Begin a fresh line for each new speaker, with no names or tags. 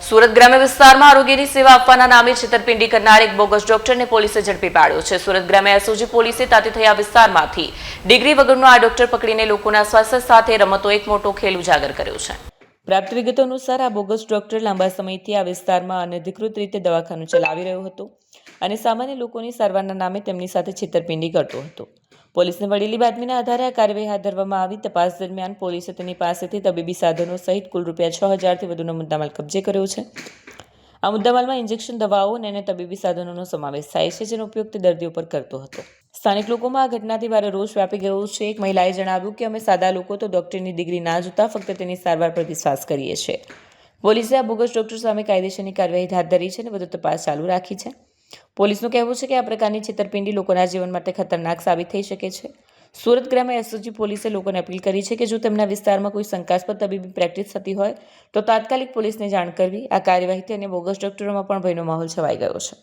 સુરત ગ્રામ્ય વિસ્તારમાં આરોગ્યની સેવા આપવાના નામે છેતરપિંડી કરનાર એક બોગસ ડોક્ટરને પોલીસે ઝડપી પાડ્યો છે। સુરત ગ્રામ્ય એસઓજી પોલીસે તાતી થયા વિસ્તારમાંથી ડિગ્રી વગરનો આ ડોક્ટર પકડીને લોકોના સ્વાસ્થ્ય સાથે રમતો એક મોટો ખેલ ઉજાગર કર્યો છે। પ્રાપ્ત વિગતો અનુસાર આ બોગસ ડોક્ટર લાંબા સમયથી આ વિસ્તારમાં અનધિકૃત રીતે દવાખાનું ચલાવી રહ્યો હતો અને સામાન્ય લોકોની સારવારના નામે તેમની સાથે છેતરપિંડી કરતો હતો। પોલીસને મળેલી બાતમીના આધારે આ કાર્યવાહી હાથ ધરવામાં આવી। તપાસ દરમિયાન પોલીસે તેની પાસેથી તબીબી સાધનો સહિત કુલ ₹6,000થી વધુનો મુદ્દામાલ કબજે કર્યો છે। આ મુદ્દામાલમાં ઇન્જેક્શન દવાઓ અને અન્ય તબીબી સાધનોનો સમાવેશ થાય છે, જેનો ઉપયોગ તે દર્દીઓ પર કરતો હતો। સ્થાનિક લોકોમાં આ ઘટનાથી ભારે રોષ વ્યાપી ગયો છે। એક મહિલાએ જણાવ્યું કે અમે સાદા લોકો તો ડોક્ટરની ડિગ્રી ના જોતા ફક્ત તેની સારવાર પર વિશ્વાસ કરીએ છીએ। પોલીસે આ બોગસ ડોક્ટર સામે કાયદેસરની કાર્યવાહી હાથ ધરી છે અને વધુ તપાસ ચાલુ રાખી છે। પોલીસનું કહેવું છે કે આ પ્રકારની છેતરપિંડી લોકોના જીવન માટે ખતરનાક સાબિત થઈ શકે છે। સુરત ગ્રામ્ય એસઓજી પોલીસે લોકોને અપીલ કરી છે કે જો તેમના વિસ્તારમાં કોઈ શંકાસ્પદ તબીબી પ્રેક્ટિસ થતી હોય તો તાત્કાલિક પોલીસને જાણ કરવી। આ કાર્યવાહીથી અને બોગસ ડોક્ટરોમાં પણ ભયનો માહોલ છવાઈ ગયો છે।